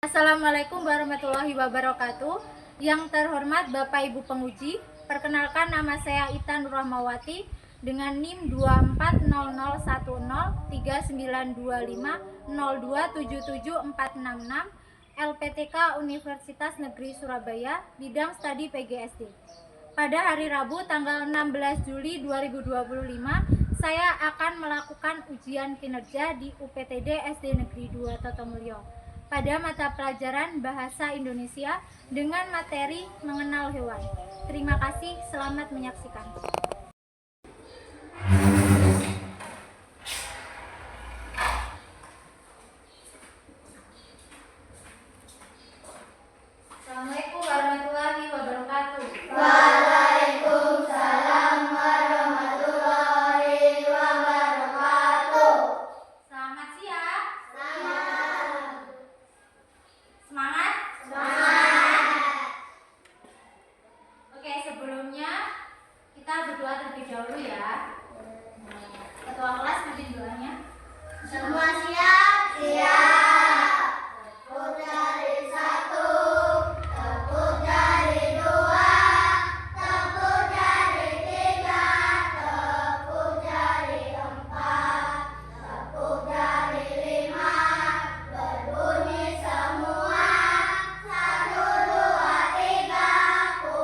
Assalamualaikum warahmatullahi wabarakatuh. Yang terhormat Bapak Ibu penguji, perkenalkan nama saya Ita Nurrahmawati dengan NIM 240010925027746 LPTK Universitas Negeri Surabaya, bidang studi PGSD. Pada hari Rabu tanggal 16 Juli 2025, saya akan melakukan ujian kinerja di UPTD SD Negeri 2 Totomulyo pada mata pelajaran Bahasa Indonesia dengan materi mengenal hewan. Terima kasih, selamat menyaksikan. Assalamualaikum warahmatullahi wabarakatuh. Waalaikumsalam warahmatullahi wabarakatuh. Selamat siang. Selamat. Semangat? Semangat. Oke, sebelumnya kita berdoa terlebih dahulu ya. Ketua kelas pimpin doanya. Semua siap? Siap. Tepuk jari 1, tepuk jari 2, tepuk jari 3, tepuk jari 4, tepuk jari 5, berbunyi semua. 1, 2, 3, ku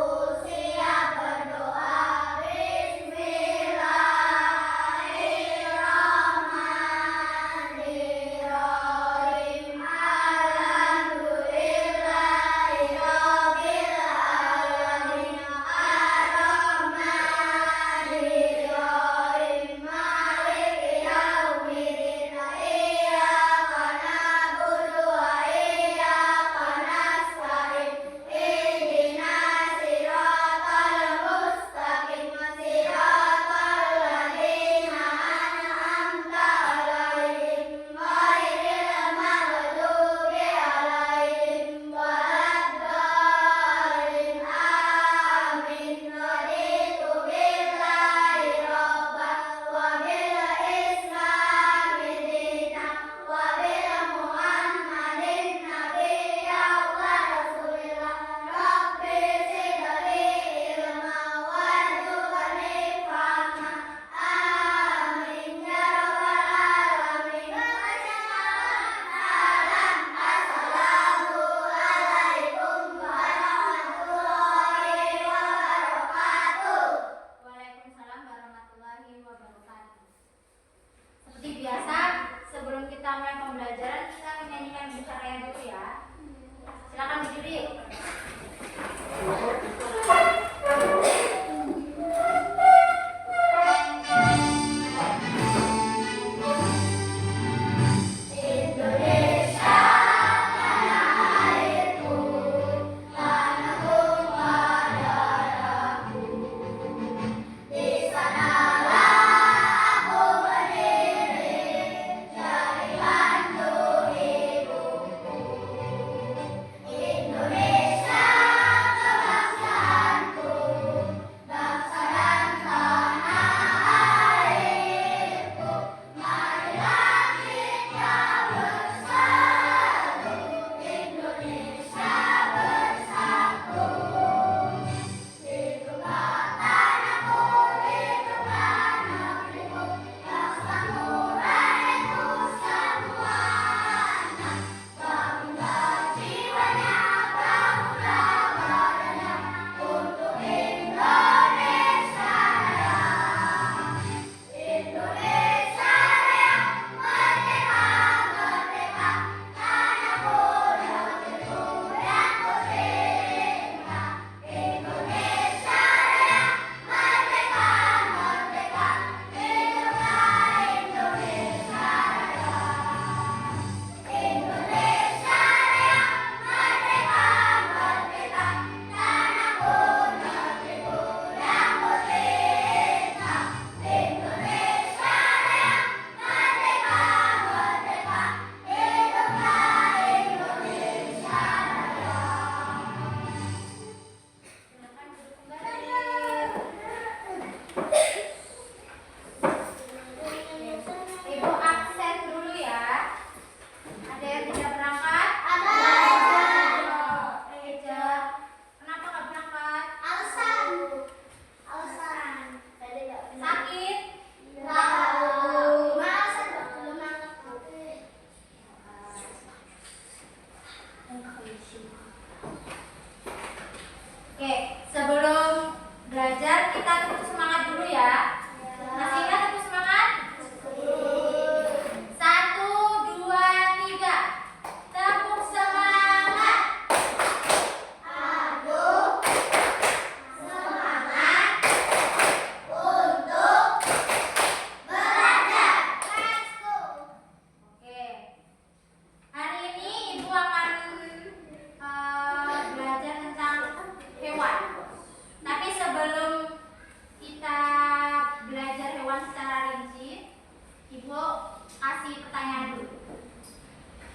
siap berdoa. Bismillahirrahmanirrahim. Alhamdulillahirabbil alamin. Arrahmanirrahim. Maliki yaumiddin. Iyyaka na'budu wa iyyaka nasta'in. Ihdinas siratal mustaqim. Siratal ladzina an'amta 'alaihim ghairil maghdubi 'alaihim waladdallin. Amin. Raditu billahi rabban wa bil islami dinan wa bil muhammadin nabiyyan wa rasulillah. Rabbi zidni ilma warzuqni fahma. Amin ya rabbal alamin. Assalamualaikum warahmatullahi wabarakatuh. Waalaikumsalam warahmatullahi wabarakatuh. Seperti biasa, sebelum kita mulai pembelajaran, kita menyanyikan Besar Raya dulu ya. Silakan berdiri. Indonesia tanah airku, tanah tumpah darahku. Di sanalah aku berdiri, dari bantu ibuku. Indonesia pertanyaan dulu.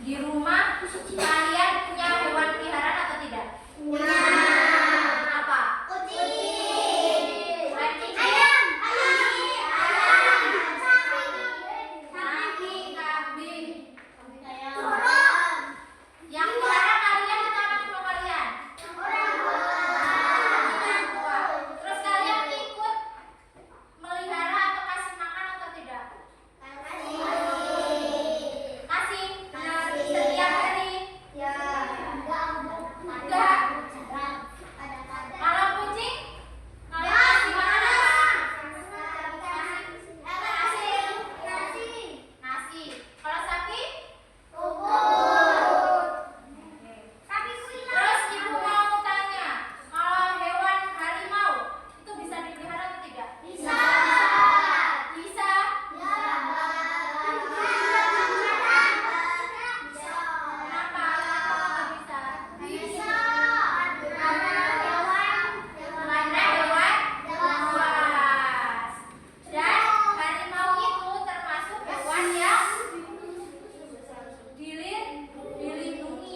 Di rumah kalian punya hewan peliharaan atau tidak? Punya. Apa? Kucing. Kucing. Ayam. Sapi, kambing. Turun. Yang pelihara kalian atau orang tua kalian? Orang tua. Orang tua. Terus kalian ikut melihara atau kasih makan atau tidak? Kasih. Setiap hari. Enggak. Kalau kucing, kalian kasih makan apa? Nasi. Kalau sapi? Terus ibu mau tanya, kalau hewan harimau itu bisa dipelihara atau tidak? Bisa. Kenapa? Kenapa bisa? Karena hewan buas. Dan harimau itu termasuk hewan yang dilindungi.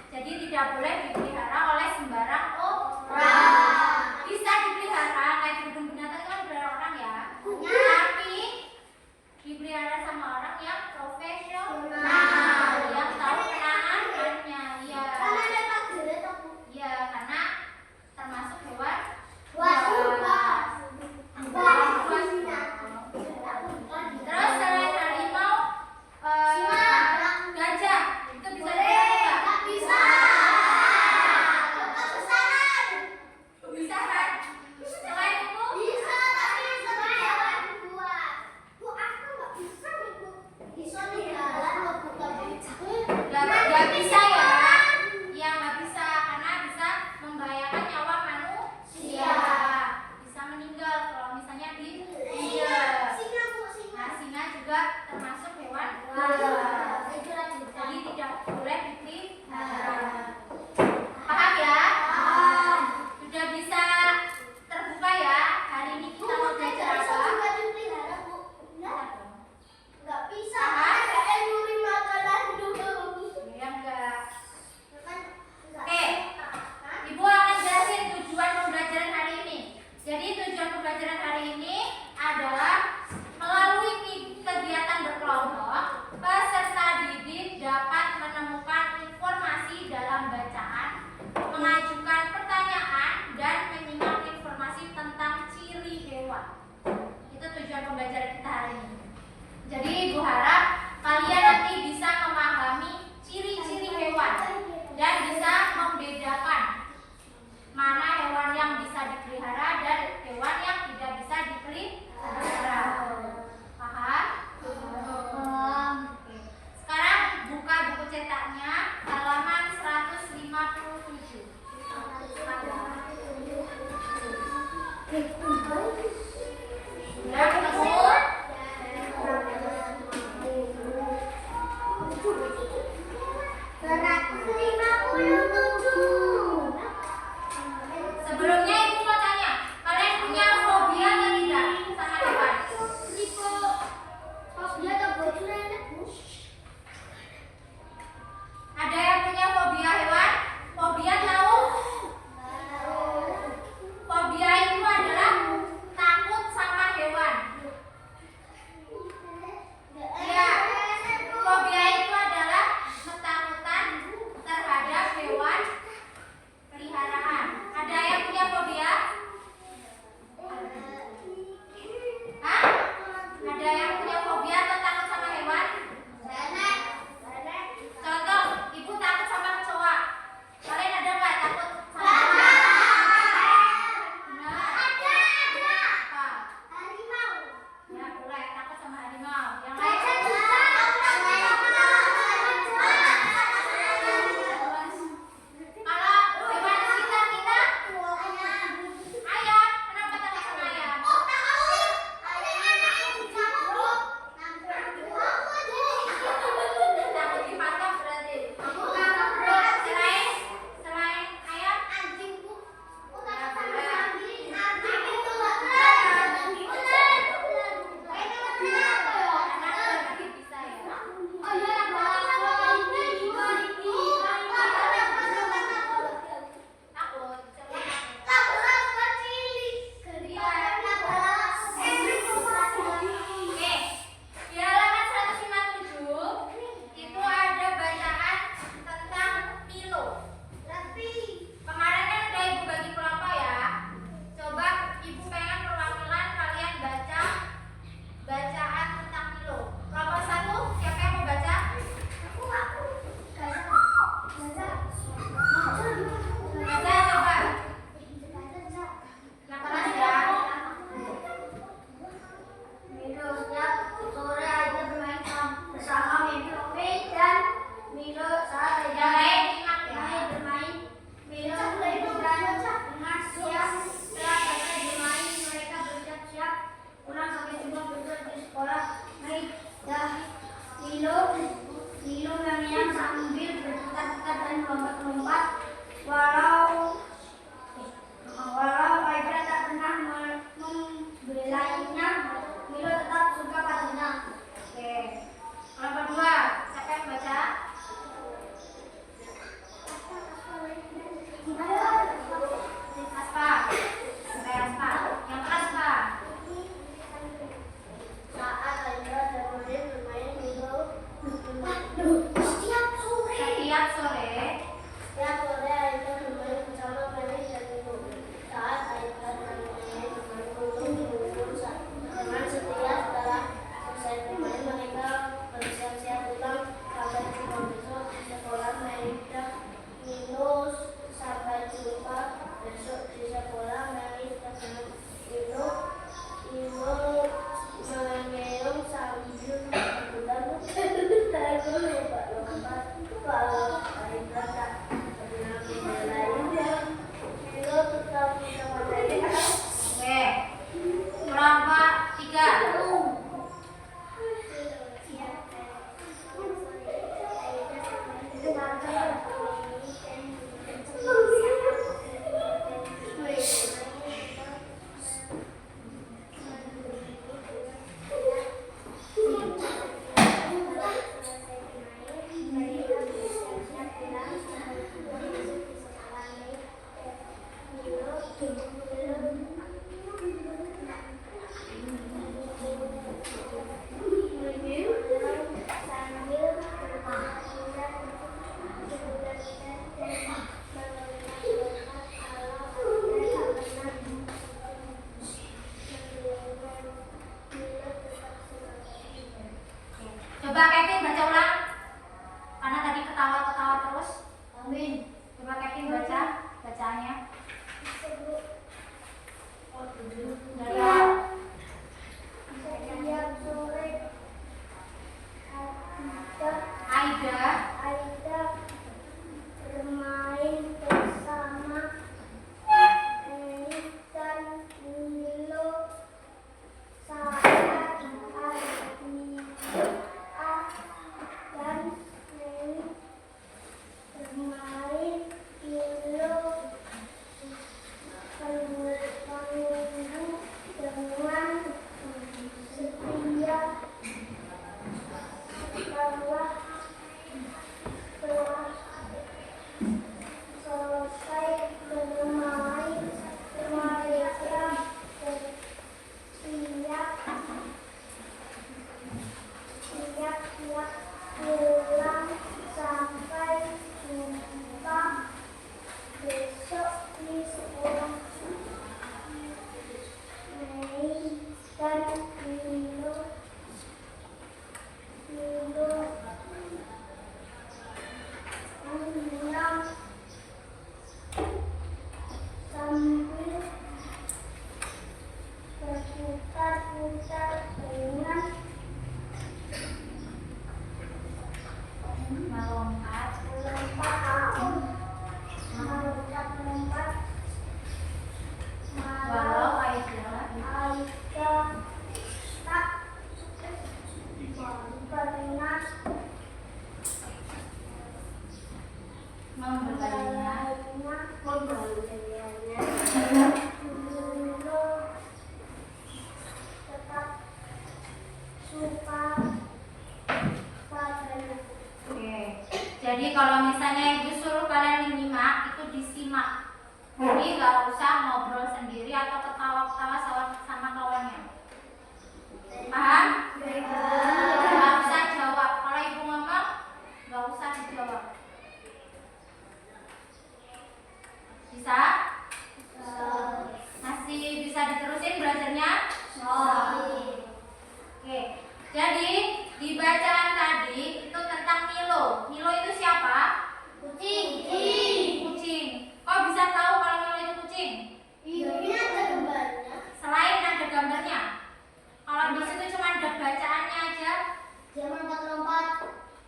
Jadi tidak boleh dipelihara oleh sembarang orang. Bisa dipelihara kayak kebun binatang kan dipelihara orang ya. Tapi dipelihara sama orang yang profesional, yang tahu penanganannya. Iya. Iya, karena termasuk hewan buas. Terus selain harimau, gajah itu bisa dipelihara nggak? Selesai bermain, mereka siap-siap pulang. Sampai jumpa besok di sekolah. Mei dan Milo menang sambil berputar-putar dengan melompat Walau Aida tak pernah membelinya. Dulu tetap suka padanya. Oke, jadi kalau misalnya ibu suruh kalian menyimak, itu disimak. Jadi nggak usah ngobrol sendiri atau ketawa-ketawa sama kawannya. Paham? Nggak usah jawab. Kalau ibu ngomong, nggak usah dijawab. Bisa? Masih bisa diterusin belajarnya? Oke, jadi di bacaan tadi itu tentang Milo. Milo itu siapa? Kucing. Kucing. Kok bisa tahu kalau Milo itu kucing? Ini ada gambarnya. Selain ada gambarnya. Kalau di situ cuma ada bacaannya aja. Dia melompat-lompat.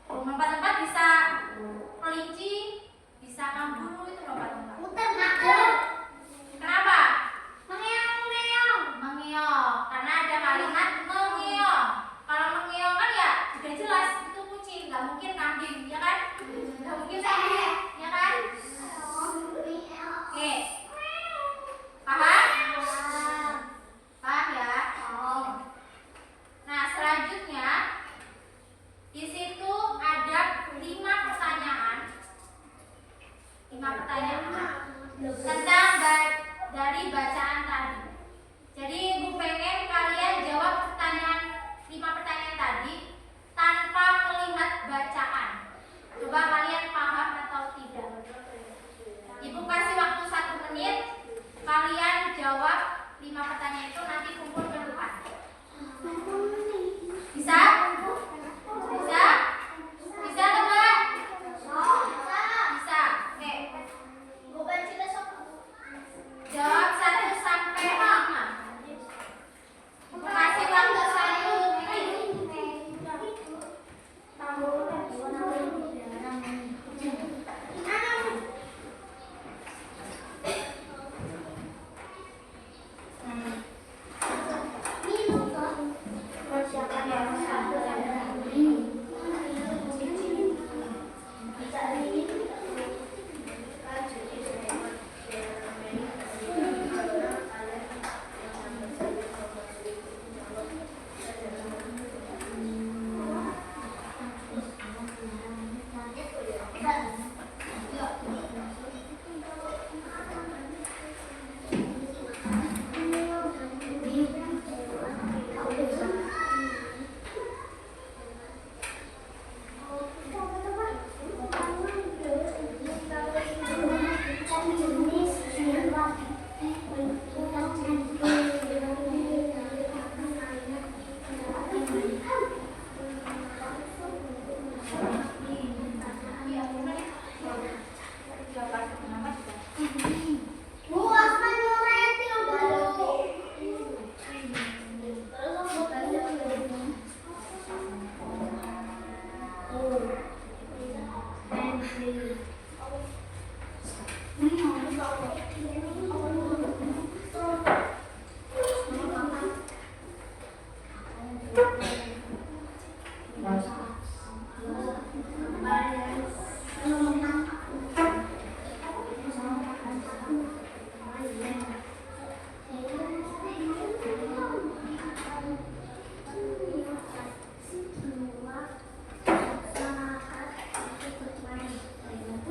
Lompat-lompat bisa kelinci, bisa kanguru itu lompat-lompat. Muter nakal. Kenapa? Mengeong-meong. Mengeong. Karena ada kalimat mengeong. Kalau mengeong kan ya sudah jelas itu kucing, nggak mungkin kambing, ya kan? Nggak mungkin kambing, ya kan? Oke. Paham? Paham ya? Nah, selanjutnya di situ ada 5 pertanyaan. 5 pertanyaan tentang dari bacaan tadi. Jadi ibu pengen kalian jawab pertanyaan 5 pertanyaan tadi tanpa melihat bacaan. Coba kalian paham atau tidak? Ibu kasih waktu 1 menit. Kalian jawab 5 pertanyaan itu, nanti kumpul ke depan. Bisa? Bisa? Bisa atau enggak? Bisa. Oke. Jawab 1 sampai 5. Ibu kasih waktu 1 menit.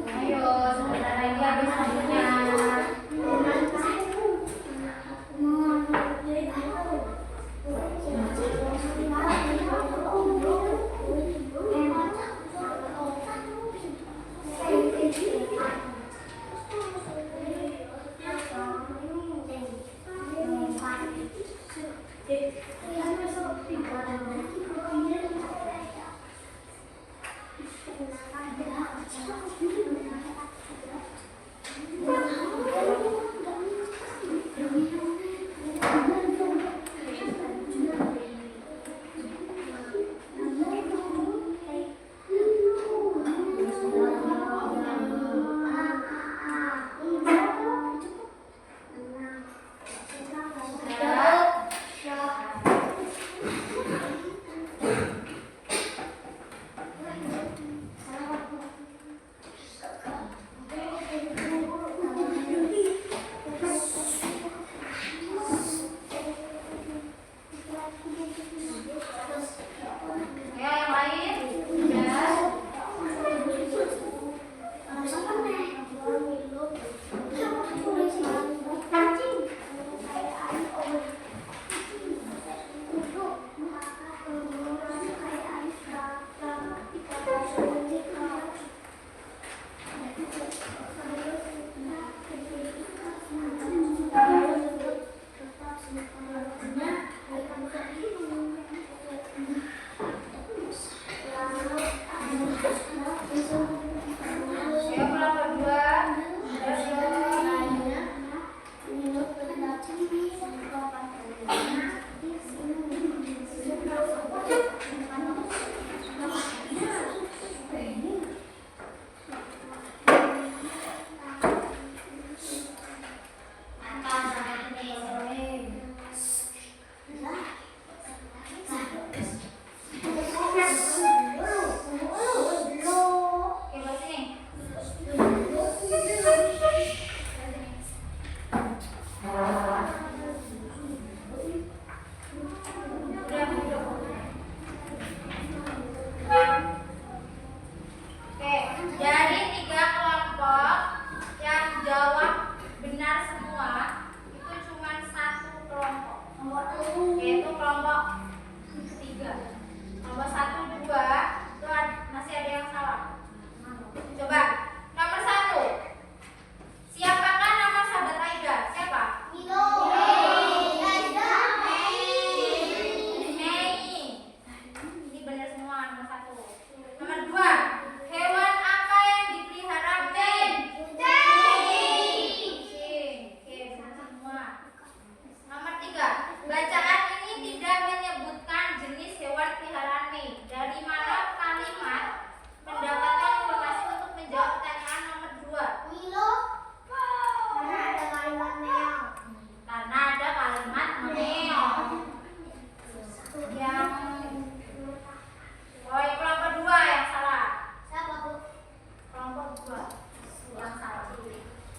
Ayo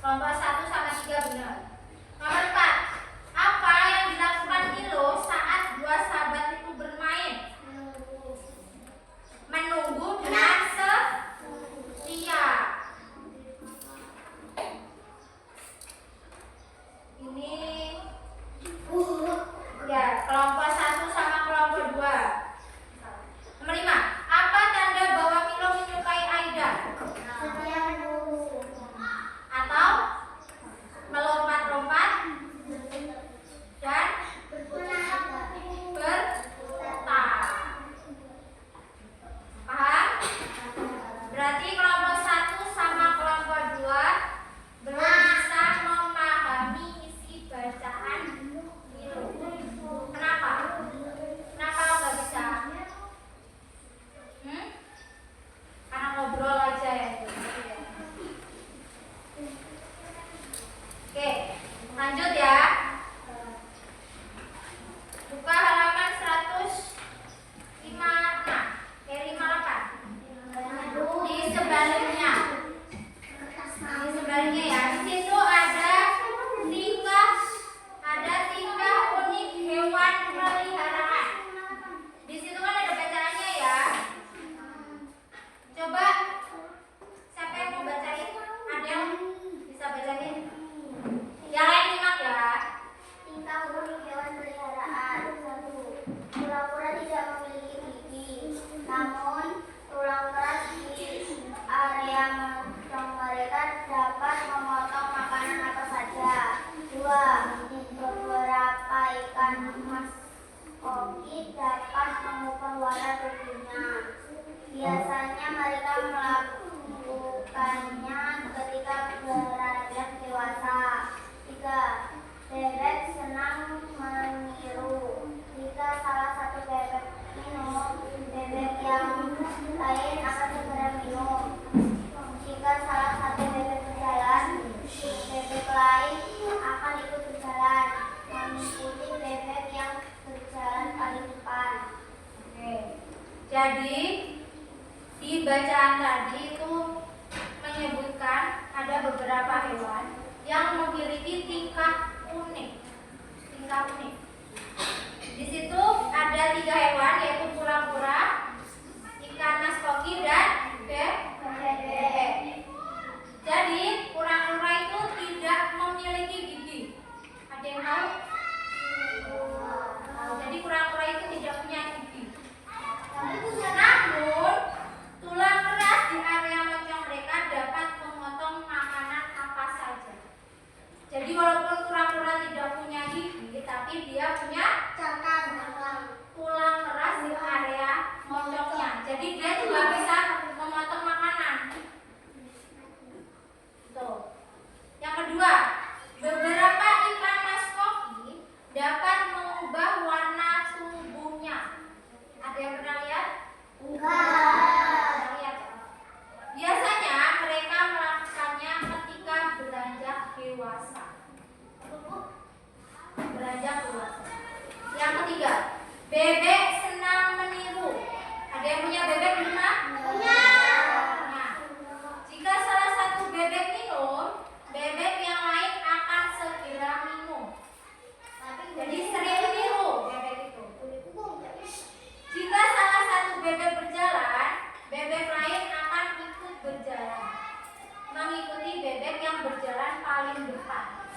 Kelompok 1 sama 3 benar. Nomor 4. Apa yang dilakukan Milo saat dua sahabat itu bermain? Menunggu dengan setia. Ini ya, kelompok 1 sama kelompok 2. Nomor 5. Apa tanda bahwa Milo menyukai Aida? Setia menunggu. Atau melompat-lompat dan berputar. Paham? Berarti kelompok 1 sama kelompok 2 belum bisa memahami isi bacaan Milo. Kenapa? Kenapa lo nggak bisa? Karena ngobrol aja ya. Oke, lanjut ya. Buka halaman 58. Di sebaliknya. Ya. Di situ ada tingkah unik hewan peliharaan. Di situ kan ada bacaannya ya. Coba siapa yang mau bacain? Ada yang bisa bacain? Yang lain nyimak ya. Tingkah unik hewan peliharaan. 1. Kura-kura tidak memiliki gigi, namun tulang keras di area moncong mereka dapat memotong makanan apa saja. 2. Beberapa ikan emas koki dapat mengubah warna tubuhnya. Biasanya mereka melakukannya ketika beranjak dewasa. 3. Bebek senang meniru. Jika salah satu bebek minum, bebek yang lain akan segera minum. Jika salah satu bebek berjalan, bebek lain akan ikut berjalan, mengikuti bebek yang berjalan paling depan. Oke. Jadi di bacaan tadi itu menyebutkan ada beberapa hewan yang memiliki tingkah unik. Di situ ada 3 hewan, yaitu kura-kura, ikan mas koki, dan bebek. Jadi kura-kura itu tidak memiliki gigi. Ada yang tahu? Jadi kura-kura itu tidak punya gigi. Namun tulang keras di area moncong mereka dapat memotong makanan apa saja. Jadi walaupun kura-kura tidak punya gigi, tapi dia punya tulang keras di area moncongnya. Jadi dia juga bisa memotong makanan. Tuh. Yang kedua, beberapa ikan mas koki dapat mengubah warna tubuhnya. Ada yang pernah lihat? Pernah lihat? Biasanya mereka melakukannya ketika beranjak dewasa. Yang ketiga, bebek senang meniru. Ada yang punya bebek di rumah? Punya. Nah, jika salah satu bebek minum, bebek yang lain akan segera minum. Jadi sering meniru bebek itu. Jika salah satu bebek berjalan, bebek lain akan ikut berjalan, mengikuti bebek yang berjalan paling depan.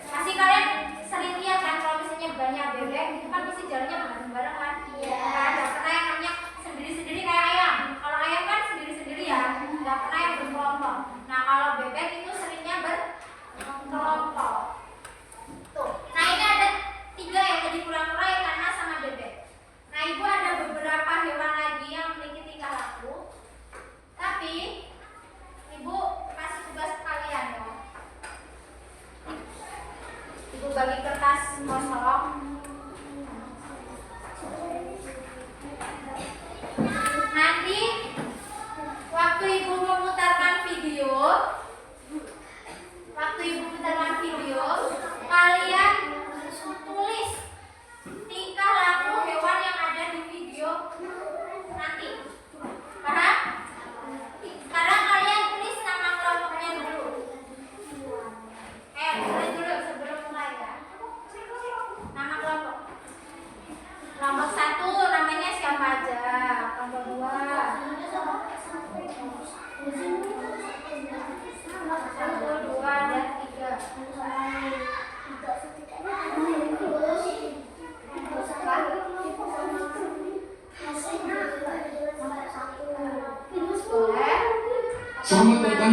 Pasti kalian sering lihat kan kalau misalnya banyak bebek itu kan pasti jalannya bareng-bareng kan? Iya. Nggak pernah yang namanya sendiri-sendiri kayak ayam. Kalau ayam kan sendiri-sendiri ya, nggak pernah yang berkelompok. Nah kalau bebek itu seringnya berkelompok. Tuh. Nah ini ada 3 yang tadi kura-kura, ikan mas sama bebek. Nah ibu ada beberapa hewan lagi yang memiliki tingkah laku. Tapi ibu kasih tugas kalian ya. Ibu bagi kertas kosong. Nanti waktu ibu memutarkan video, kalian tulis tingkah laku hewan yang ada di video nanti. Paham? Sekarang kalian tulis nama kelompoknya dulu.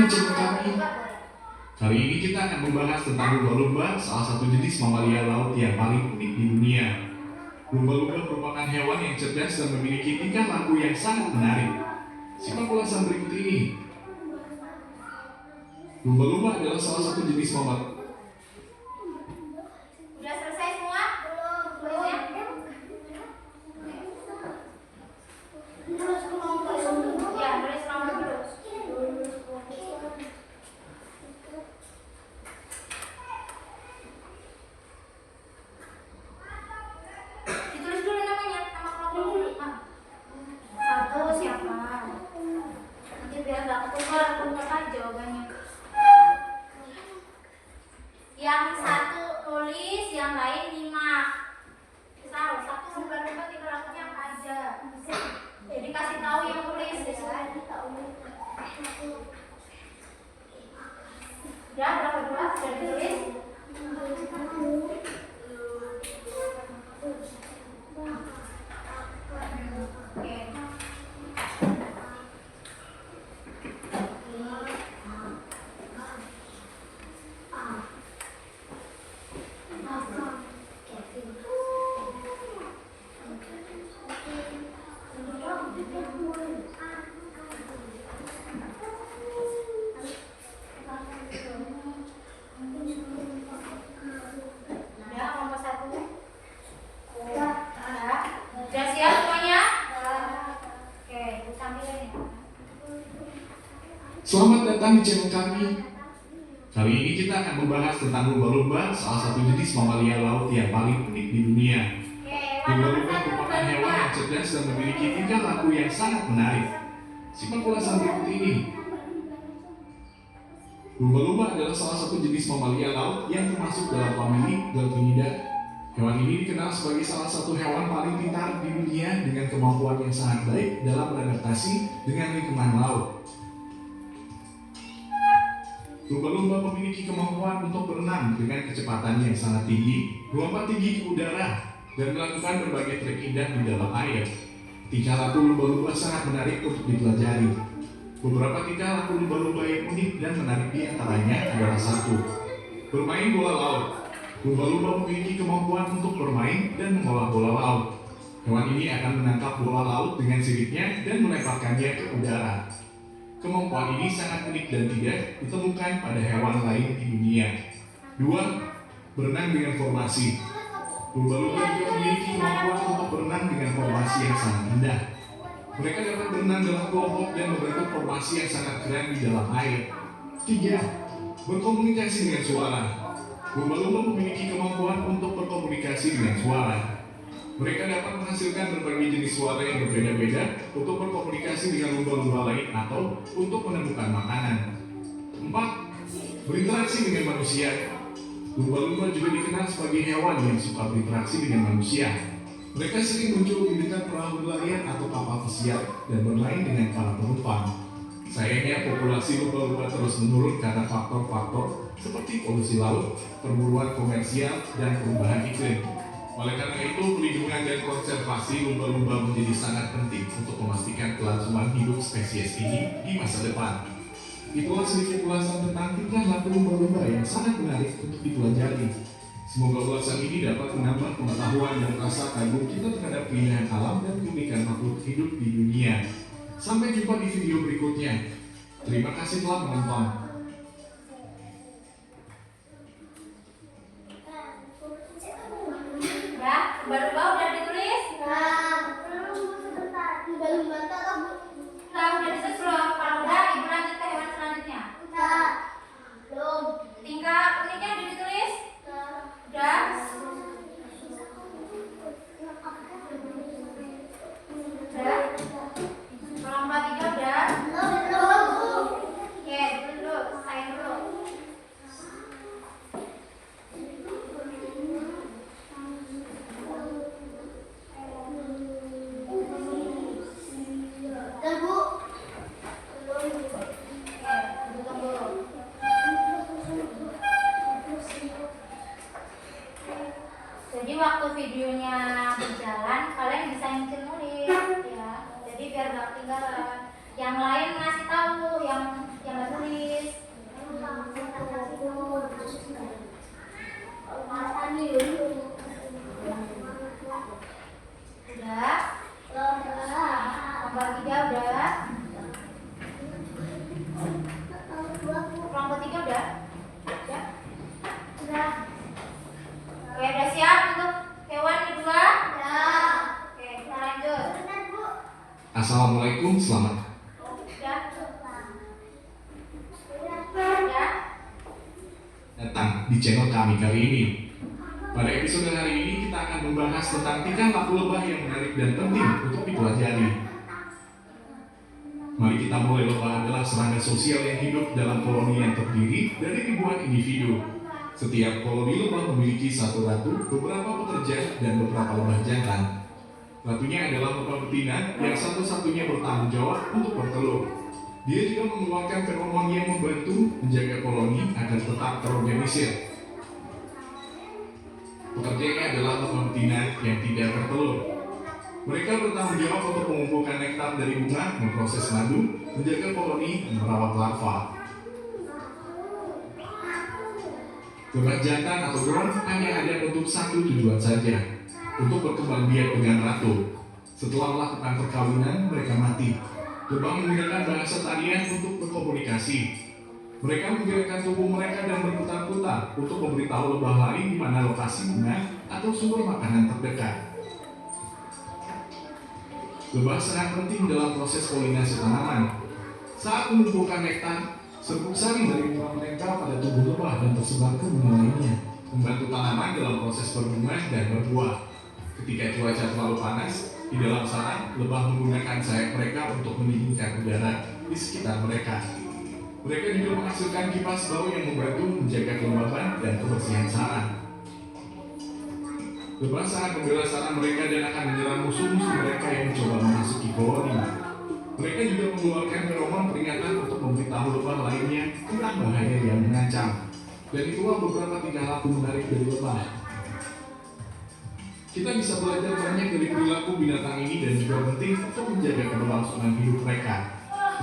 di channel kami. Kali ini kita akan membahas tentang lumba-lumba, salah satu jenis mamalia laut yang paling unik di dunia. Lumba-lumba merupakan hewan yang cerdas dan memiliki tingkah laku yang sangat menarik. Simak ulasan berikut ini. Lumba-lumba adalah salah satu jenis mamalia. Udah selesai semua? Tulisnya? Ya, tulis nomor dulu. Ditulis dulu namanya, nama kelompok dulu. Satu siapa? Nanti biar nggak ketukar aja jawabannya. Yang satu tulis, yang lain nyimak. Misal satu lumba-lumba tinggal lakunya apa aja. Jadi kasih tahu yang tulis ya. Udah berapa dua? Sudah ditulis? Oke. Udah, nomor satu. Udah. Udah siap semuanya? Oke, tampilin ya. Selamat datang di channel kami. Kali ini kita akan membahas tentang lumba-lumba, salah satu jenis mamalia laut yang paling unik di dunia. Oke, hewan nomor Lumba-lumba satu merupakan hewan yang cerdas dan memiliki tingkah laku yang sangat menarik. Simak ulasan berikut ini. Lumba-lumba adalah salah satu jenis mamalia laut yang termasuk dalam famili Delphinidae. Hewan ini dikenal sebagai salah satu hewan paling pintar di dunia dengan kemampuan yang sangat baik dalam beradaptasi dengan lingkungan laut. Lumba-lumba memiliki kemampuan untuk berenang dengan kecepatan yang sangat tinggi, melompat tinggi ke udara, dan melakukan berbagai trik indah di dalam air. Tingkah laku lumba-lumba sangat menarik untuk dipelajari. Beberapa tingkah laku lumba-lumba yang unik dan menarik di antaranya adalah satu, bermain bola laut. Lumba-lumba memiliki kemampuan untuk bermain dan mengolah bola laut. Hewan ini akan menangkap bola laut dengan siripnya dan melemparkannya ke udara. Kemampuan ini sangat unik dan tidak ditemukan pada hewan lain di dunia. Dua, berenang dengan formasi. Lumba-lumba juga memiliki kemampuan untuk berenang dengan formasi yang sangat indah. Mereka dapat berenang dalam kelompok dan membentuk formasi yang sangat keren di dalam air. Tiga, berkomunikasi dengan suara. Lumba-lumba memiliki kemampuan untuk berkomunikasi dengan suara. Mereka dapat menghasilkan berbagai jenis suara yang berbeda-beda untuk berkomunikasi dengan lumba-lumba lain atau untuk menemukan makanan. 4. Berinteraksi dengan manusia. Lumba-lumba juga dikenal sebagai hewan yang suka berinteraksi dengan manusia. Mereka sering muncul di dekat perahu nelayan atau kapal pesiar dan bermain dengan para penumpang. Sayangnya populasi lumba-lumba terus menurun karena faktor-faktor seperti polusi laut, perburuan komersial, dan perubahan iklim. Oleh karena itu, pelindungan dan konservasi lumba-lumba menjadi sangat penting untuk memastikan kelangsungan hidup spesies ini di masa depan. Itulah sedikit ulasan tentang tingkah laku lumba-lumba yang sangat menarik untuk dipelajari. Semoga ulasan ini dapat menambah pengetahuan dan rasa kagum kita terhadap keindahan alam dan keunikan makhluk hidup di dunia. Sampai jumpa di video berikutnya. Terima kasih telah menonton. Lumba-lumba udah ditulis? Udah ditulis belum? Kalau udah, ibu lanjut ke hewan selanjutnya. Tingkah uniknya udah ditulis? Udah? Udah? Kalau 4-3 udah? Oke, ditulis dulu. ketiga udah? Udah? Sudah. Oke, udah siap untuk hewan kedua? Ya. Oke, kita lanjut. Benar, Bu. Assalamualaikum, selamat Udah? Udah? datang di channel kami kali ini. Pada episode hari ini kita akan membahas tentang tingkah laku lebah yang menarik dan penting untuk dipelajari. Mari kita mulai. Lebah adalah serangga sosial yang hidup dalam koloni yang terdiri dari ribuan individu. Setiap koloni lebah memiliki satu ratu, beberapa pekerja, dan beberapa lebah jantan. Ratunya adalah lebah betina yang satu-satunya bertanggung jawab untuk bertelur. Dia juga mengeluarkan feromon yang membantu menjaga koloni agar tetap terorganisir. Pekerjanya adalah lebah betina yang tidak bertelur. Mereka bertanggung jawab untuk mengumpulkan nektar dari bunga, memproses madu, menjaga koloni, dan merawat larva. Lebah jantan atau drone hanya ada untuk satu tujuan saja, untuk berkembang biak dengan ratu. Setelah melakukan perkawinan, mereka mati. Lebah menggunakan bahasa tarian untuk berkomunikasi. Mereka menggerakkan tubuh mereka dan berputar-putar untuk memberitahu lebah lain di mana lokasi bunga atau sumber makanan terdekat. Lebah sangat penting dalam proses polinasi tanaman. Saat mengumpulkan nektar, serbuk sari dari bunga menempel pada tubuh lebah dan tersebar ke bunga lainnya, membantu tanaman dalam proses berbunga dan berbuah. Ketika cuaca terlalu panas, di dalam sarang, lebah menggunakan sayap mereka untuk mendinginkan udara di sekitar mereka. Mereka juga menghasilkan kipas bau yang membantu menjaga kelembaban dan kebersihan sarang. Lebah sangat membela sarang mereka dan akan menyerang musuh-musuh mereka yang mencoba memasuki koloni. Mereka juga mengeluarkan feromon peringatan untuk memberitahu lebah lainnya tentang bahaya yang mengancam. Dan itulah beberapa tingkah laku menarik dari lebah. Kita bisa belajar banyak dari perilaku binatang ini dan juga penting untuk menjaga keberlangsungan hidup mereka.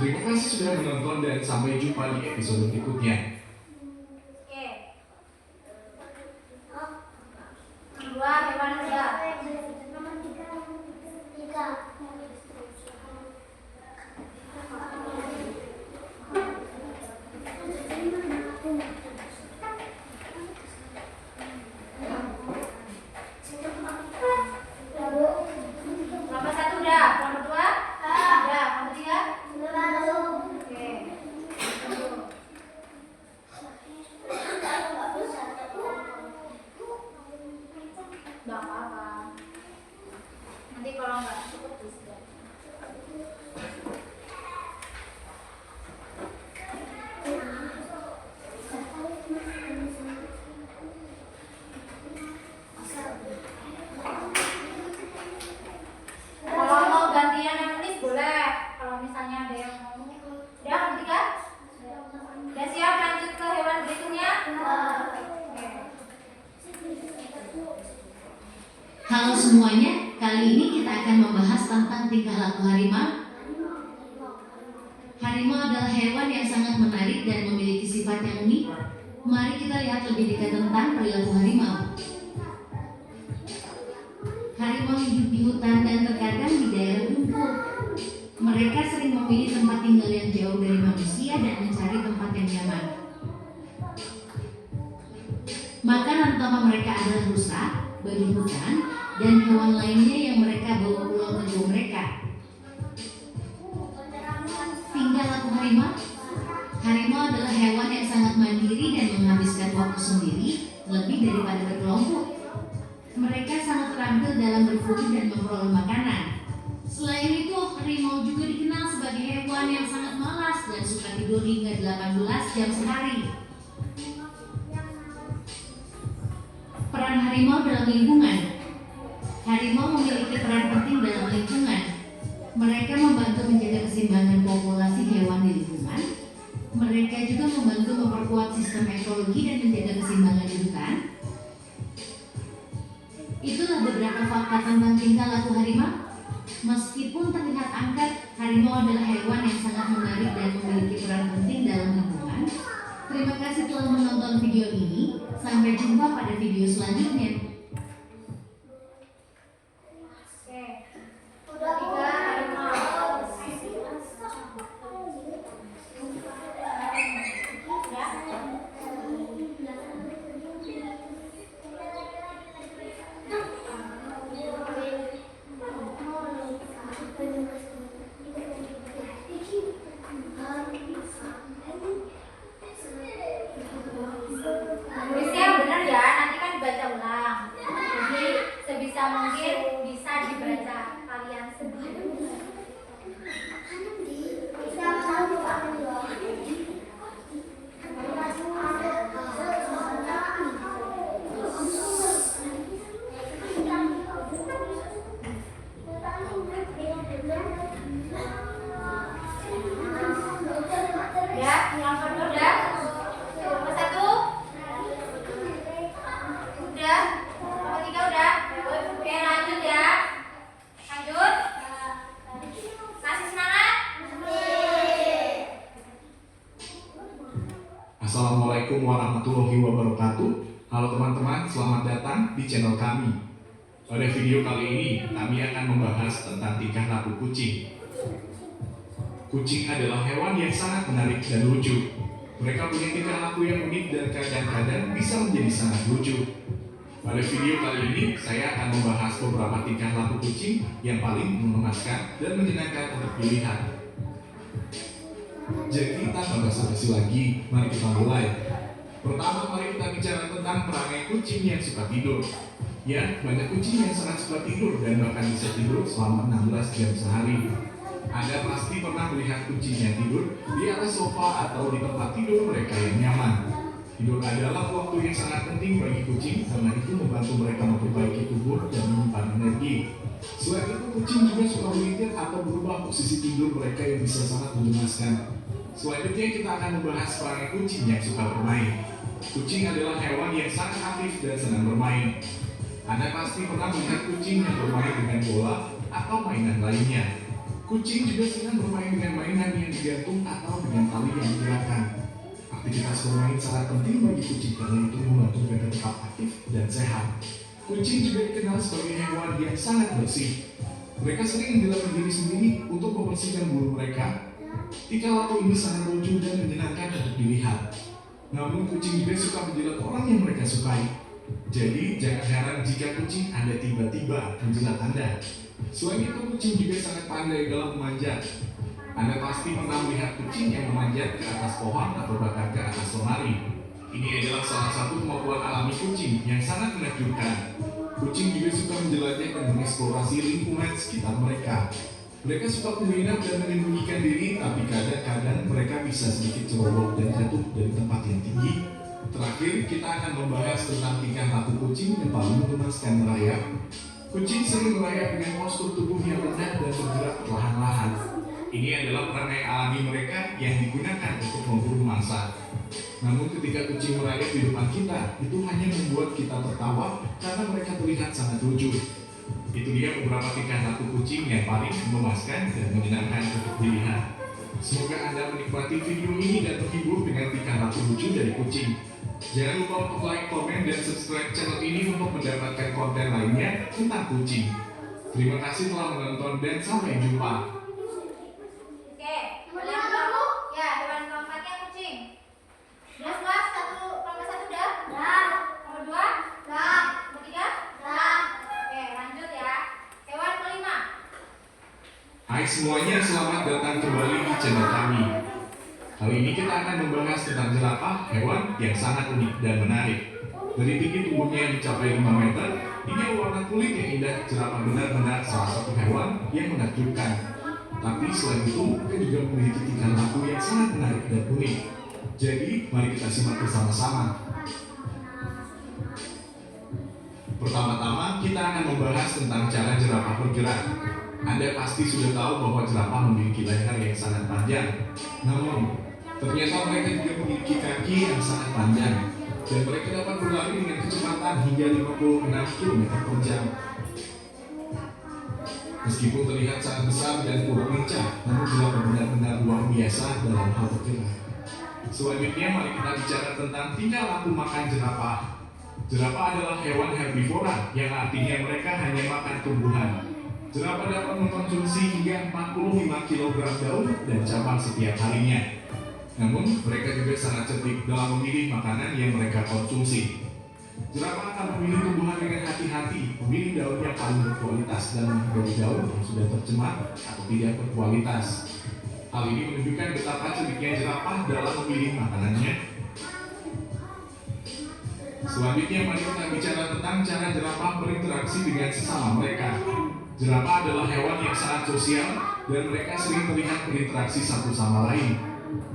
Terima kasih sudah menonton dan sampai jumpa di episode berikutnya. Oke. Kedua, hewan kedua. Nomor 3. Nomor satu udah, nomor dua? Udah, nomor tiga? Oke. Nggak apa-apa. Nanti kalau nggak cukup bisa. Kalau mau gantian yang nulis boleh. Kalau misalnya ada yang mau. Udah, nomor tiga? Udah siap lanjut ke hewan berikutnya? Oke. Halo semuanya, kali ini kita akan membahas tentang tingkah laku harimau. Harimau adalah hewan yang sangat menarik dan memiliki sifat yang unik. Mari kita lihat lebih dekat tentang perilaku harimau. Harimau hidup di hutan dan terkadang di daerah gumul. Mereka sering memilih tempat tinggal yang jauh dari manusia dan mencari tempat yang nyaman. Makanan utama mereka adalah rusa, babi hutan, dan hewan lainnya yang mereka bawa pulang ke gua mereka. Tingkah laku harimau. Harimau adalah hewan yang sangat mandiri dan menghabiskan waktu sendiri lebih daripada berkelompok. Mereka sangat terampil dalam berburu dan memperoleh makanan. Selain itu, harimau juga dikenal sebagai hewan yang sangat malas dan suka tidur hingga 18 jam sehari. Peran harimau dalam lingkungan. Harimau memiliki peran penting dalam lingkungan. Mereka membantu menjaga keseimbangan populasi hewan di lingkungan. Mereka juga membantu memperkuat sistem ekologi dan menjaga keseimbangan di hutan. Itulah beberapa fakta tentang tingkah laku harimau. Meskipun terlihat angkat, harimau adalah hewan yang sangat menarik dan memiliki peran penting dalam lingkungan. Terima kasih telah menonton video ini. Sampai jumpa pada video selanjutnya. Oke. Udah tiga harimau. Ya. Assalamualaikum warahmatullahi wabarakatuh. Halo teman-teman, selamat datang di channel kami. Pada video kali ini, kami akan membahas tentang tingkah laku kucing. Kucing adalah hewan yang sangat menarik dan lucu. Mereka punya tingkah laku yang unik dan kadang-kadang bisa menjadi sangat lucu. Pada video kali ini, saya akan membahas beberapa tingkah laku kucing yang paling mengemaskan dan menyenangkan untuk dilihat. Jadi tanpa basa-basi lagi, mari kita mulai. Pertama, mari kita bicara tentang perangai kucing yang suka tidur. Ya, banyak kucing yang sangat suka tidur dan bahkan bisa tidur selama 16 jam sehari. Anda pasti pernah melihat kucing yang tidur di atas sofa atau di tempat tidur mereka yang nyaman. Tidur adalah waktu yang sangat penting bagi kucing karena itu membantu mereka memperbaiki tubuh dan menyimpan energi. Selain itu, kucing juga suka melingkar atau berubah posisi tidur mereka yang bisa sangat mengemaskan. Selanjutnya kita akan membahas perangai kucing yang suka bermain. Kucing adalah hewan yang sangat aktif dan senang bermain. Anda pasti pernah melihat kucing yang bermain dengan bola atau mainan lainnya. Kucing juga senang bermain dengan mainan yang digantung atau dengan tali yang digerakkan. Aktivitas bermain sangat penting bagi kucing karena itu membantu mereka tetap aktif dan sehat. Kucing juga dikenal sebagai hewan yang sangat bersih. Mereka sering menjilat diri sendiri untuk membersihkan bulu mereka. Tingkah laku ini sangat lucu dan menyenangkan untuk dilihat. Namun kucing juga suka menjilat orang yang mereka sukai. Jadi jangan heran jika kucing Anda tiba-tiba menjilat Anda. Selain itu, kucing juga sangat pandai dalam memanjat. Anda pasti pernah melihat kucing yang memanjat ke atas pohon atau bahkan ke atas lemari. Ini adalah salah satu kemampuan alami kucing yang sangat menakjubkan. Kucing juga suka menjelajah dan mengeksplorasi lingkungan sekitar mereka. Mereka suka menginap dan menyembunyikan diri, tapi kadang-kadang mereka bisa sedikit ceroboh dan jatuh dari tempat yang tinggi. Terakhir, kita akan membahas tentang tingkah laku kucing yang paling mengemaskan merayap. Kucing sering merayap dengan postur tubuh yang rendah dan bergerak perlahan-lahan. Ini adalah perangai alami mereka yang digunakan untuk memburu mangsa. Namun ketika kucing merayap di depan kita, itu hanya membuat kita tertawa karena mereka terlihat sangat lucu. Itu dia beberapa tingkah laku kucing yang paling memuaskan dan menyenangkan untuk dilihat. Semoga Anda menikmati video ini dan terhibur dengan tingkah laku lucu dari kucing. Jangan lupa untuk like, komen, dan subscribe channel ini untuk mendapatkan konten lainnya tentang kucing. Terima kasih telah menonton dan sampai jumpa. Oke, hewan kamu? Ya, hewan keempatnya kucing. Jelas, nomor satu udah? Dah. Nomor dua? Dah. Nomor tiga? Dah. Oke, lanjut ya. Hewan kelima. Hai semuanya, selamat datang kembali di channel kami. Kali ini kita akan membahas tentang jerapah, hewan yang sangat unik dan menarik. Dari tinggi tubuhnya yang mencapai 5 meter, hingga warna kulit yang indah, jerapah benar-benar salah satu hewan yang menakjubkan. Tapi selain itu, mereka juga memiliki tingkah laku yang sangat menarik dan unik. Jadi, mari kita simak bersama-sama. Pertama-tama, kita akan membahas tentang cara jerapah bergerak. Anda pasti sudah tahu bahwa jerapah memiliki leher yang sangat panjang. Namun, ternyata mereka juga memiliki kaki yang sangat panjang. Dan mereka dapat berlari dengan kecepatan hingga 56 km per jam. Meskipun terlihat sangat besar dan kurang lincah, namun jerapah benar-benar luar biasa dalam hal bergerak. Selanjutnya, mari kita bicara tentang tingkah laku makan jerapah. Jerapah adalah hewan herbivora, yang artinya mereka hanya makan tumbuhan. Jerapah dapat mengkonsumsi hingga 45 kg daun dan cabang setiap harinya. Namun, mereka juga sangat cerdik dalam memilih makanan yang mereka konsumsi. Jerapah akan memilih tumbuhan dengan hati-hati, memilih daun yang paling berkualitas dan menghindari daun yang sudah tercemar atau tidak berkualitas. Hal ini menunjukkan betapa cerdiknya jerapah dalam memilih makanannya. Selanjutnya, mari kita bicara tentang cara jerapah berinteraksi dengan sesama mereka. Jerapah adalah hewan yang sangat sosial dan mereka sering terlihat berinteraksi satu sama lain.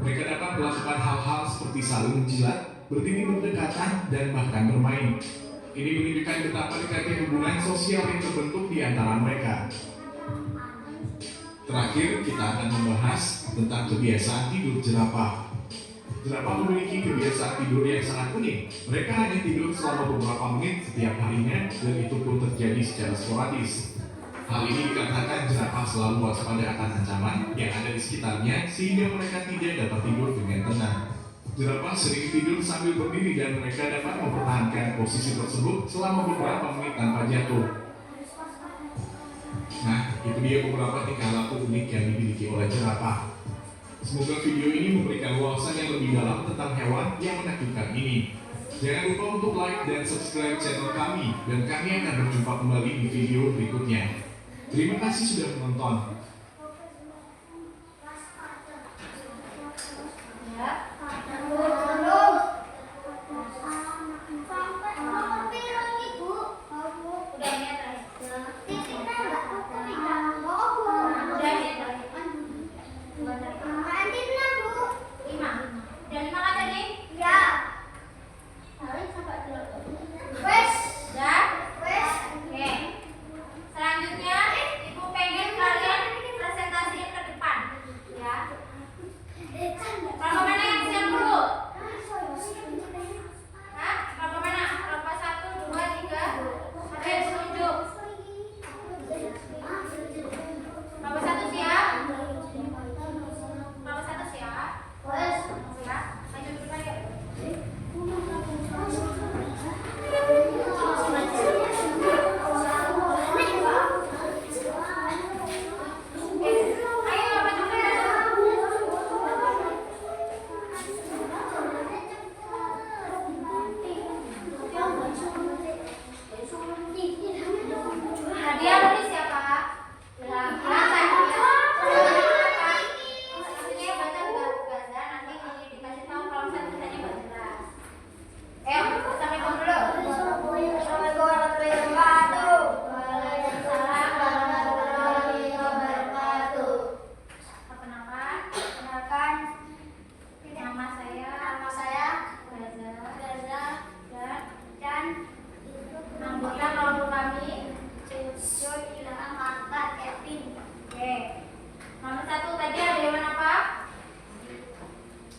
Mereka dapat melakukan hal-hal seperti saling menjilat, berdiri berdekatan, dan bahkan bermain. Ini menunjukkan betapa dekatnya hubungan sosial yang terbentuk di antara mereka. Terakhir, kita akan membahas tentang kebiasaan tidur jerapah. Jerapah memiliki kebiasaan tidur yang sangat unik. Mereka hanya tidur selama beberapa menit setiap harinya, dan itu pun terjadi secara sporadis. Hal ini dikarenakan jerapah selalu waspada akan ancaman yang ada di sekitarnya sehingga mereka tidak dapat tidur dengan tenang. Jerapah sering tidur sambil berdiri dan mereka dapat mempertahankan posisi tersebut selama beberapa menit tanpa jatuh. Nah, itu dia beberapa tingkah laku unik yang dimiliki oleh jerapah. Semoga video ini memberikan wawasan yang lebih dalam tentang hewan yang menakjubkan ini. Jangan lupa untuk like dan subscribe channel kami, dan kami akan berjumpa kembali di video berikutnya. Terima kasih sudah menonton.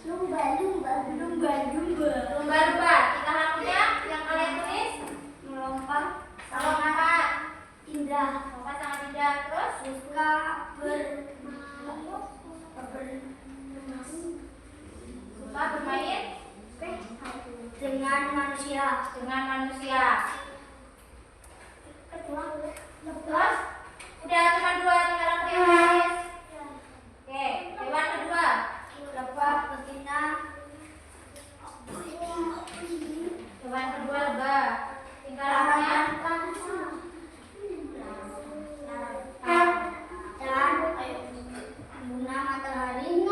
Lumba-lumba. Tingkah lakunya yang kalian tulis melompat indah. Melompat sangat indah. Terus suka bermain dengan manusia. Terus udah cuma 2 tingkah laku yang tulis. Oke, hewan kedua. Hewan kedua lebah. Tingkah lakunya bunga matahari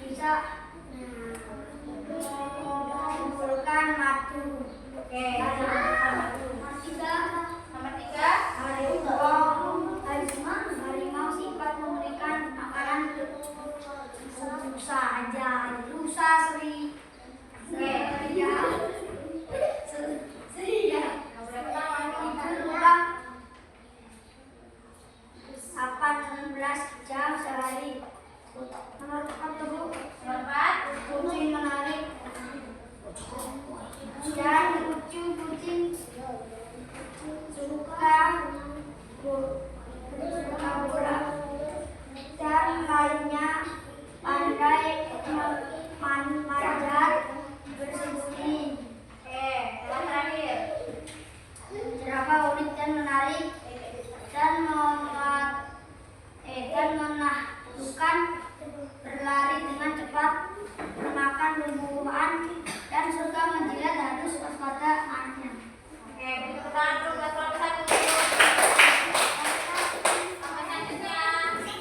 bisa mengumpulkan madu. Oke, nomor 3 harimau sifat memberikan makanan rusa seri. Oke, apa 16 jam sehari. Nomor 4 kucing menarik dan kucing suka bola dan lainnya pandai manjat bersembunyi. Yang terakhir, jerapah unik dan menarik dan menakjubkan, berlari dengan cepat, memakan tumbuhan dan suka menjilat, harus waspada anaknya. Oke, beri tepuk tangan dulu buat kelompok 1 dulu. Kelompok selanjutnya,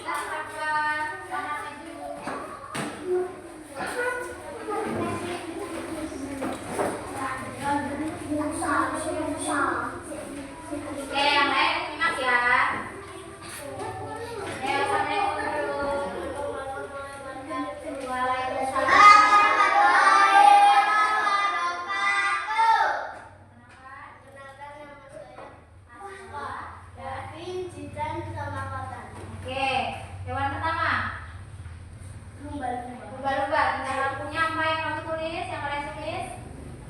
kelompok 2, kelompok 7. Oke, yang lain simak ya. Assalamualaikum dulu. Waalaikumsalam. Oke, hewan pertama. Lumba-lumba. Tingkah lakunya apa yang kamu tulis? Yang kalian tulis?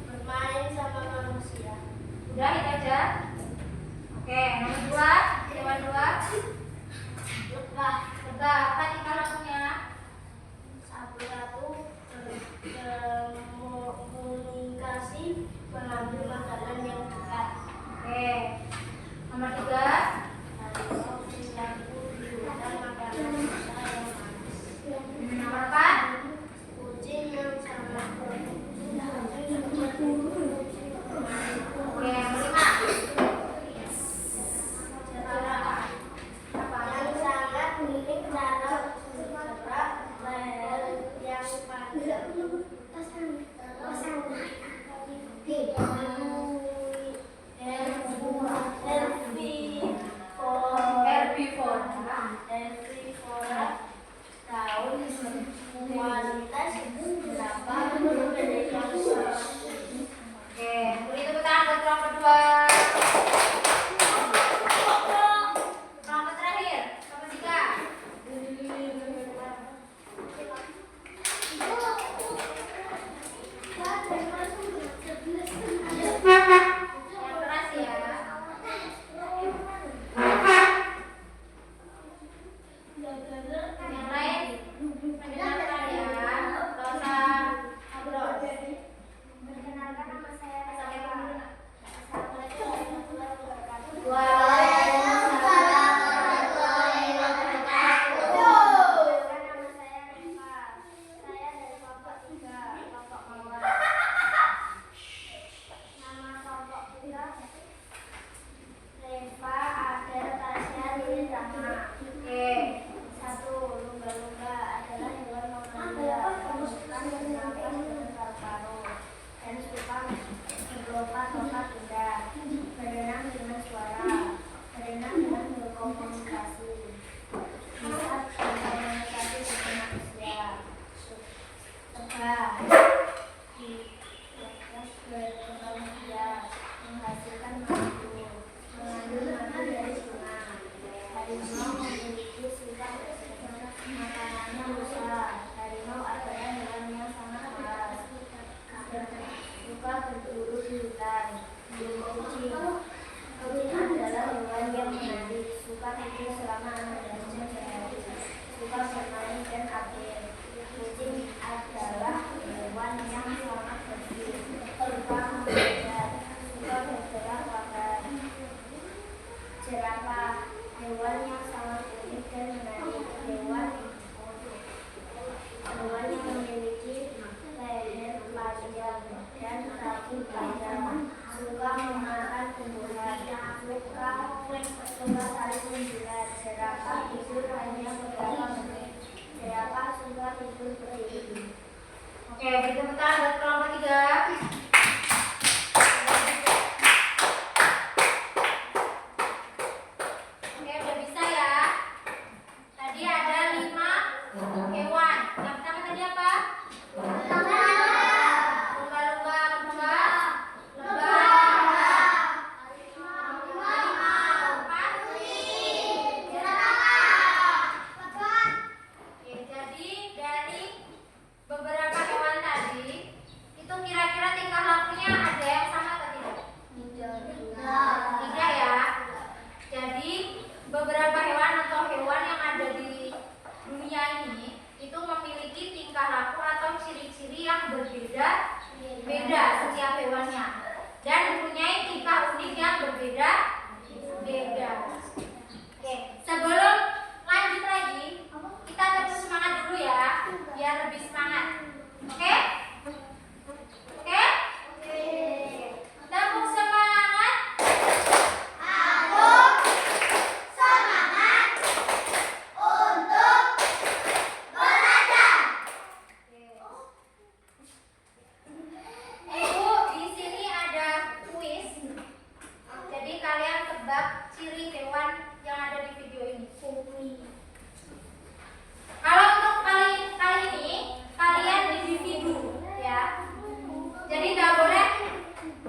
Bermain sama manusia. Udah, itu aja. Oke, nomor 2, hewan 2. Lebah. Apa tingkah lakunya? Oke, beri tepuk tangan buat kelompok 3. Oke, udah bisa ya. Tadi ada 5 hewan. Yang pertama tadi apa? Lumba-lumba, kedua lebah, oke, jadi dari beberapa hewan tadi itu kira-kira tingkah lakunya ada yang sama atau tidak? Tidak ya. Jadi beberapa hewan atau hewan yang ada di dunia ini itu memiliki tingkah laku atau ciri-ciri yang berbeda setiap hewannya dan mempunyai tingkah unik yang berbeda. Oke, sebelum lanjut lagi kita terus semangat dulu ya biar lebih semangat. Oke? Oke? Tepuk semangat. Ibu, di sini ada kuis. Jadi kalian tebak ciri hewan yang ada di video ini. Kalau untuk kali ini kalian individu ya. Jadi nggak boleh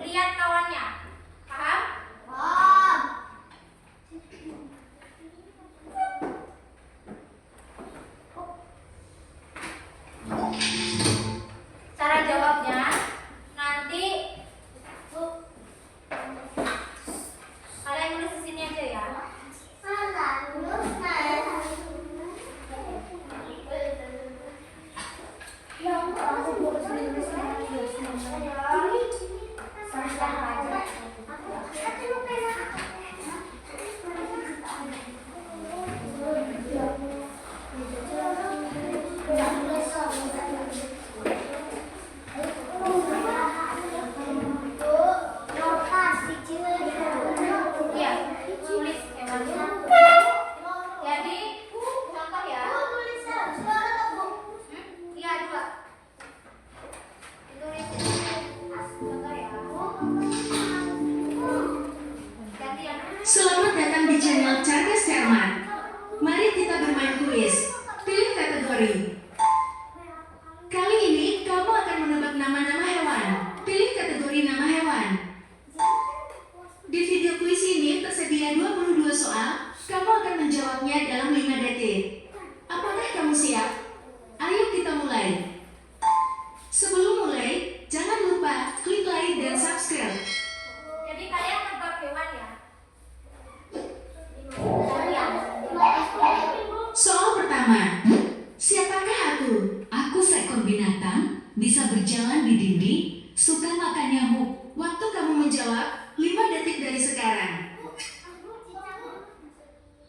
lihat kawannya. Paham? Cara jawabnya nanti kalian nulis di sini aja ya. Iya, tulis hewannya. Jadi contoh ya. Iya, 2. Ditulis contoh ya. Ganti yang Selamat datang di channel Cerdas Cermat. Mari kita bermain kuis. Pilih kategori. Kali ini kamu akan menebak nama-nama hewan. Pilih kategori nama hewan. Di video kuis ini tersedia 22 soal. Kamu akan menjawabnya dalam 5 detik. Apakah kamu siap? Ayo kita mulai. Sebelum mulai, jangan lupa klik like dan subscribe. jadi kalian tebak hewan ya. Soal pertama. Siapakah aku? Aku seekor binatang, bisa berjalan di dinding, suka makan nyamuk. Waktu kamu menjawab, 5 detik dari sekarang.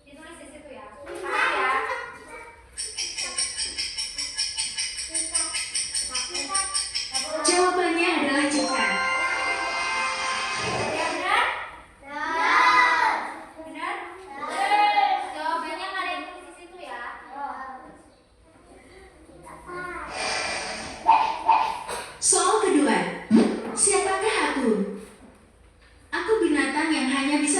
Ditulis di situ ya. Paham ya? Jawabannya adalah cicak. Ya benar? Benar? Jawabannya kalian tulis di situ ya. Soal kedua. Siapakah aku? Aku binatang yang hanya bisa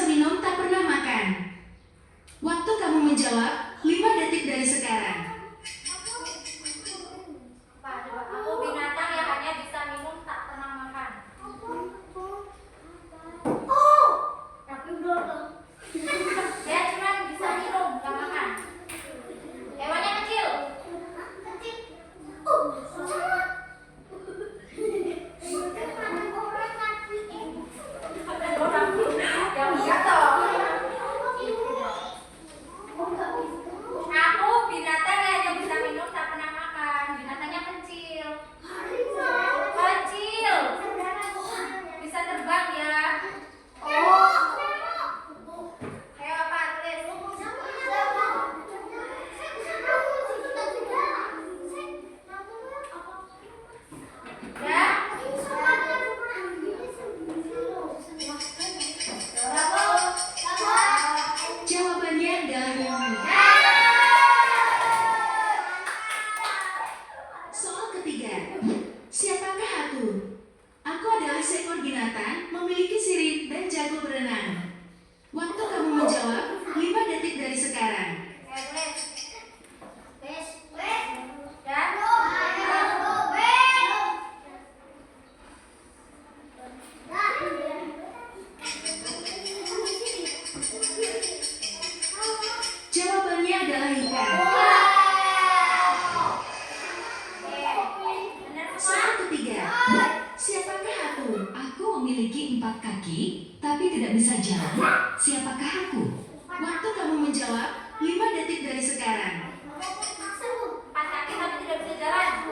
memiliki 4 kaki, tapi tidak bisa jalan? Siapakah aku? Waktu kamu menjawab 5 detik dari sekarang. 4 kaki tapi tidak bisa jalan.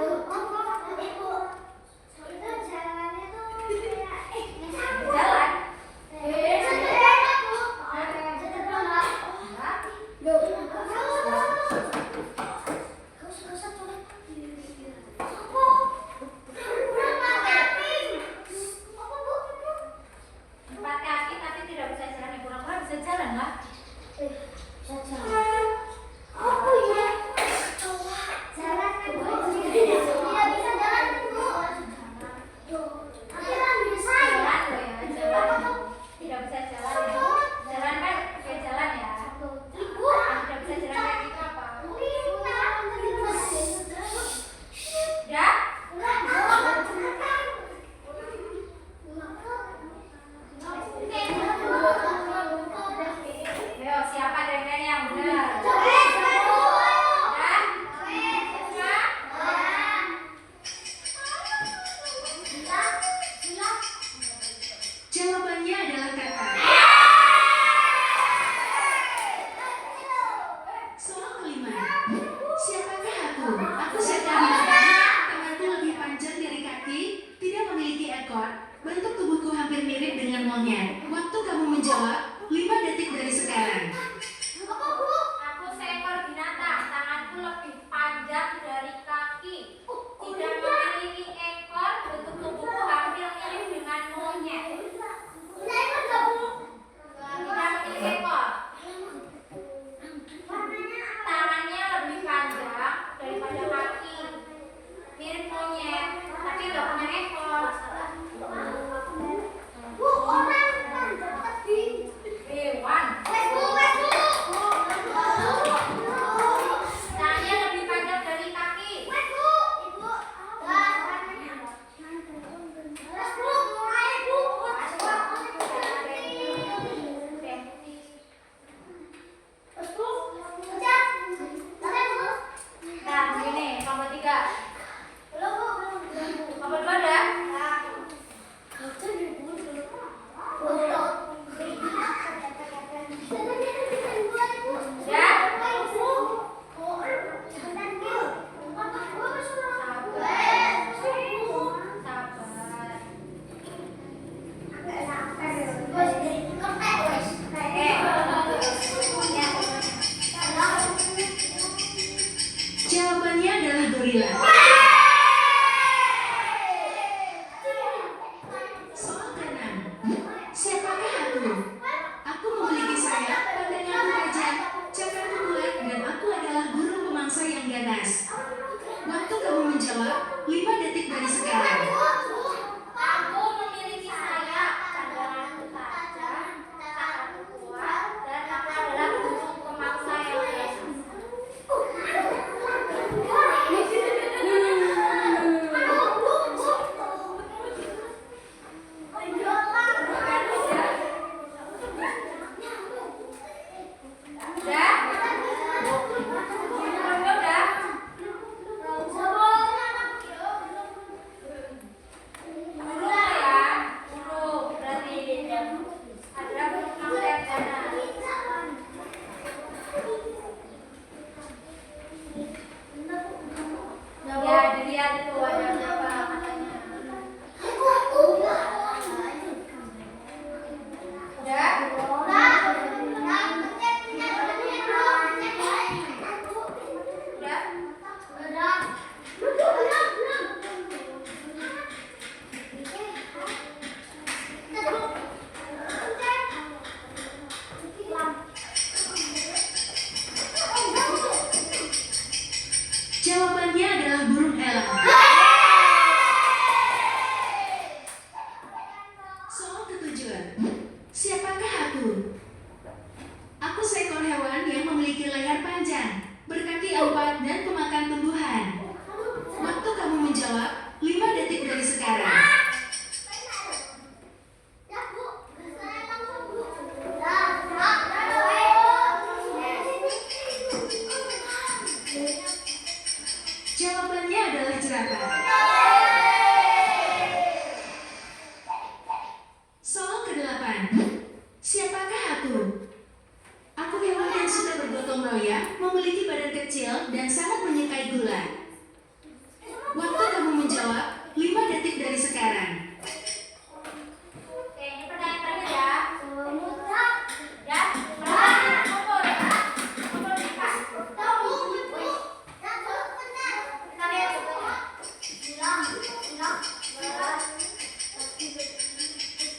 Jalan. Empat kaki tapi tidak bisa jalan. Pura-pura bisa jalan lah. Jalan loh ya, jalan. Tidak bisa jalan ya. Jalan kan kayak jalan ya. Tidak bisa jalan kayak gitu apa? Ya? Ayo siapa dengan yang benar? Ya? Jawabannya adalah kata. Soal kelima. Siapakah aku? Aku seekor binatang. Tanganku lebih panjang dari kaki, tidak memiliki ekor. Bentuk tubuhku hampir mirip dengan monyet. Waktu kamu menjawab 5 detik dari sekarang. Aku seekor binatang, tanganku lebih panjang dari kaki. Tidak memiliki ekor, bentuk tubuhku hampir mirip dengan monyet. Tidak memiliki ekor. Tangannya lebih panjang daripada kaki. Mirip monyet, tapi nggak punya ekor. Hewan.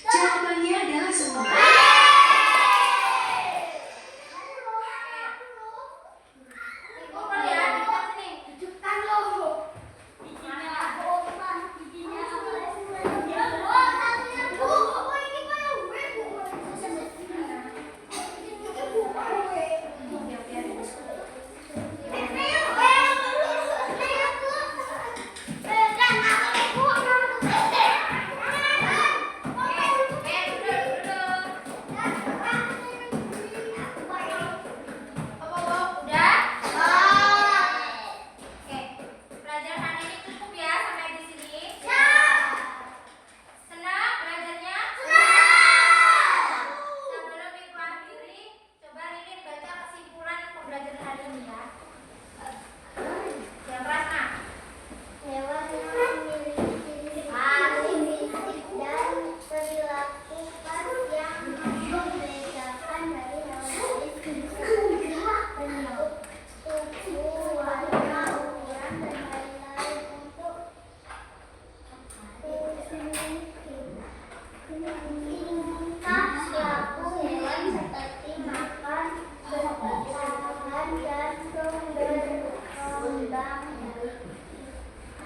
Jawabannya adalah semua.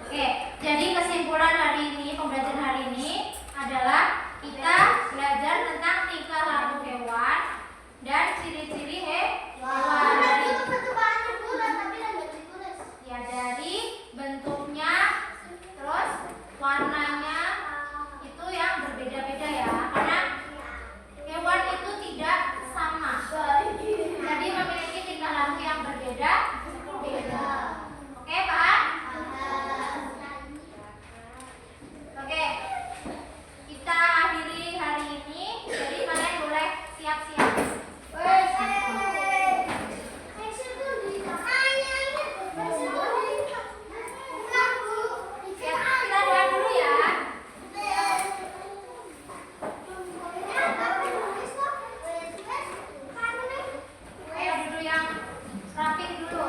Oke, jadi kesimpulan hari ini, pembelajaran hari ini adalah kita belajar tentang tingkah laku hewan dan ciri-ciri hewan. Ya, dari bentuknya, terus warnanya itu yang berbeda-beda ya, karena hewan itu tidak sama. Jadi memiliki tingkah laku yang berbeda-beda. Oke, paham? Oke, kita akhiri hari ini. Jadi kalian boleh siap-siap. Kita doa dulu ya. Ayo duduk yang rapih dulu.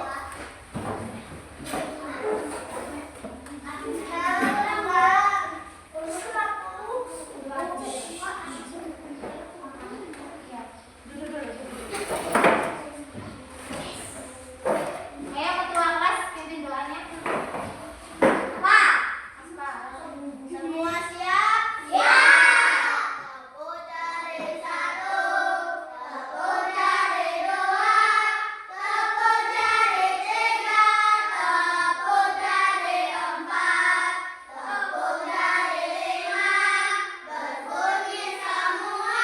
Ayo ketua kelas pimpin doanya. Semua siap? Ya. Aku dari 1, aku dari 2, aku dari 3, aku dari 4, aku dari 5. Berbunyi semua.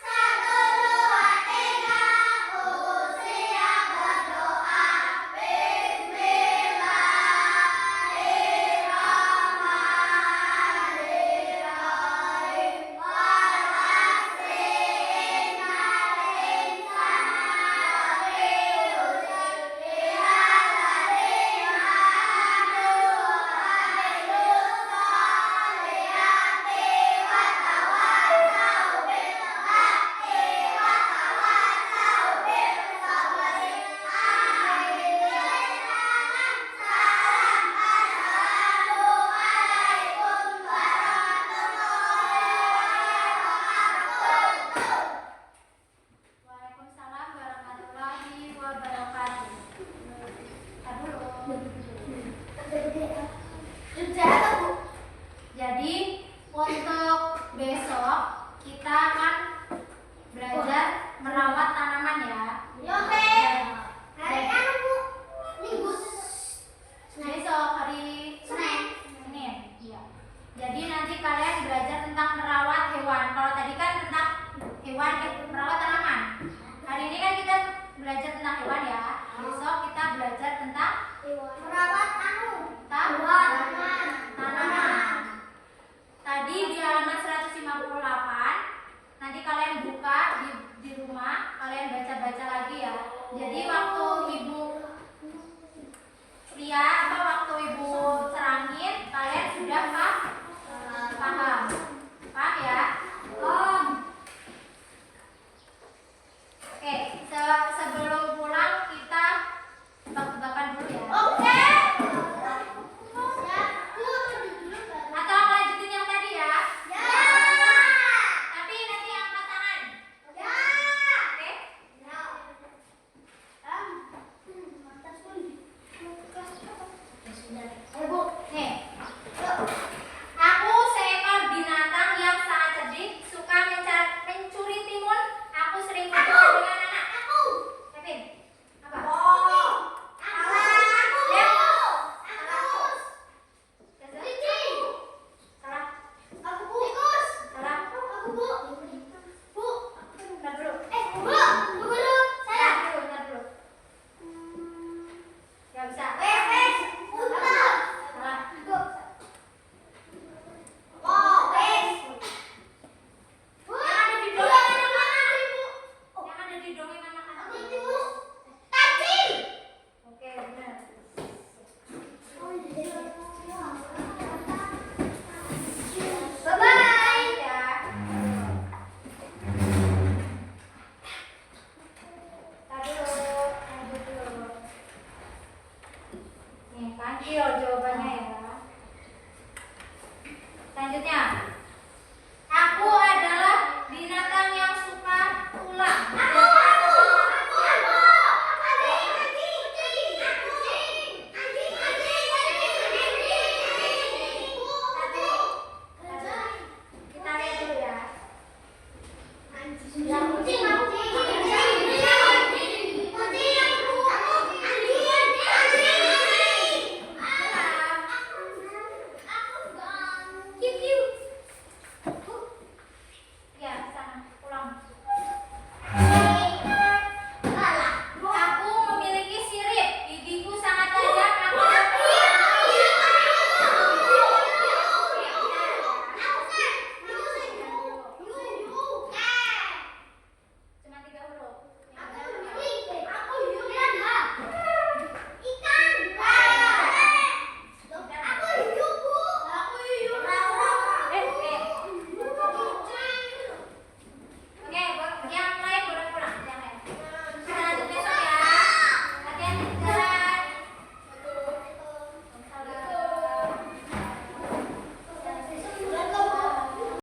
1, 2, 3. Aku siap berdoa. Waalaikumsalam warahmatullahi wabarakatuh. Jadi untuk besok kita akan belajar merawat tanaman ya. Besok hari Senin. Iya. Jadi nanti kalian belajar tentang merawat hewan. Kalau tadi kan tentang hewan, merawat tanaman. Hari ini kan kita belajar tentang hewan ya. Besok kita belajar tentang